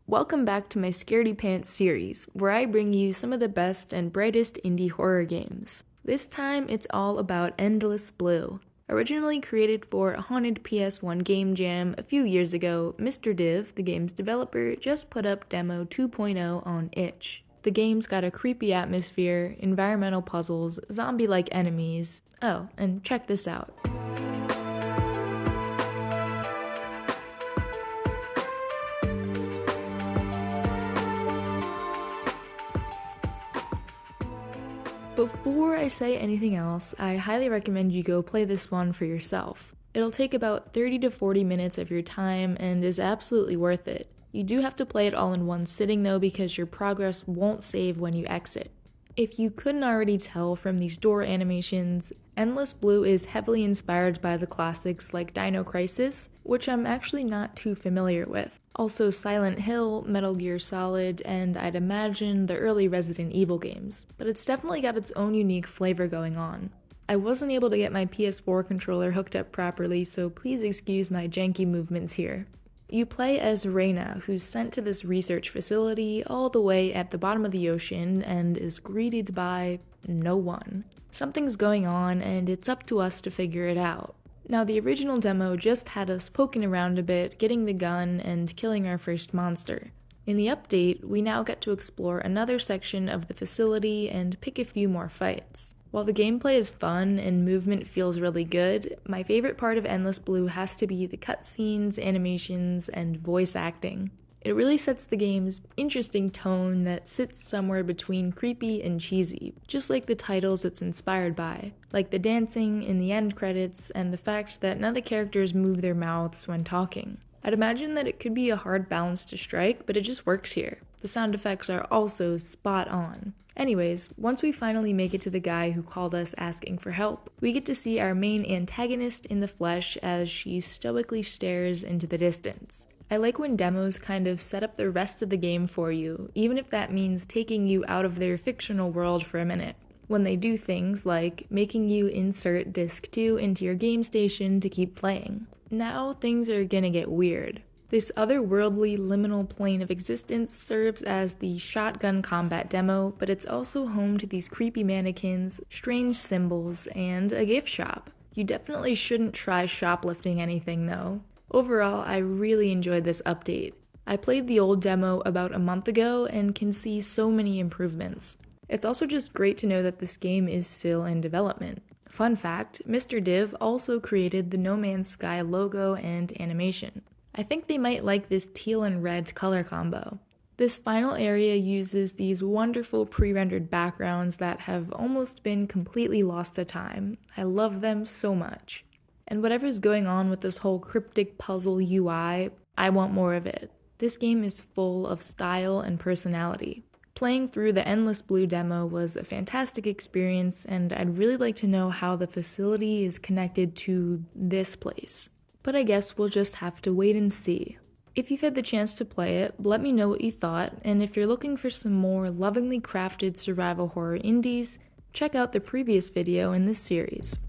Welcome back to my Scaredy Pants series, where I bring you some of the best and brightest indie horror games. This time, it's all about Endless Blue. Originally created for a haunted PS1 game jam a few years ago, Mr. Div, the game's developer, just put up Demo 2.0 on itch. The game's got a creepy atmosphere, environmental puzzles, zombie-like enemies. Oh, and check this out. Before I say anything else, I highly recommend you go play this one for yourself. It'll take about 30 to 40 minutes of your time and is absolutely worth it. You do have to play it all in one sitting though, because your progress won't save when you exit. If you couldn't already tell from these door animations, Endless Blue is heavily inspired by the classics like Dino Crisis, which I'm actually not too familiar with. Also Silent Hill, Metal Gear Solid, and I'd imagine the early Resident Evil games. But it's definitely got its own unique flavor going on. I wasn't able to get my PS4 controller hooked up properly, so please excuse my janky movements here. You play as Reina, who's sent to this research facility all the way at the bottom of the ocean and is greeted by no one. Something's going on and it's up to us to figure it out. Now, the original demo just had us poking around a bit, getting the gun, and killing our first monster. In the update, we now get to explore another section of the facility and pick a few more fights. While the gameplay is fun and movement feels really good, my favorite part of Endless Blue has to be the cutscenes, animations, and voice acting. It really sets the game's interesting tone that sits somewhere between creepy and cheesy, just like the titles it's inspired by, like the dancing in the end credits and the fact that none of the characters move their mouths when talking. I'd imagine that it could be a hard balance to strike, but it just works here. The sound effects are also spot on. Anyways, once we finally make it to the guy who called us asking for help, we get to see our main antagonist in the flesh as she stoically stares into the distance. I like when demos kind of set up the rest of the game for you, even if that means taking you out of their fictional world for a minute. When they do things like making you insert disc 2 into your game station to keep playing. Now things are gonna get weird. This otherworldly liminal plane of existence serves as the shotgun combat demo, but it's also home to these creepy mannequins, strange symbols, and a gift shop. You definitely shouldn't try shoplifting anything though. Overall, I really enjoyed this update. I played the old demo about a month ago and can see so many improvements. It's also just great to know that this game is still in development. Fun fact, Mr. Div also created the No Man's Sky logo and animation. I think they might like this teal and red color combo. This final area uses these wonderful pre-rendered backgrounds that have almost been completely lost to time. I love them so much. And whatever's going on with this whole cryptic puzzle UI, I want more of it. This game is full of style and personality. Playing through the Endless Blue demo was a fantastic experience, and I'd really like to know how the facility is connected to this place. But I guess we'll just have to wait and see. If you've had the chance to play it, let me know what you thought, and if you're looking for some more lovingly crafted survival horror indies, check out the previous video in this series.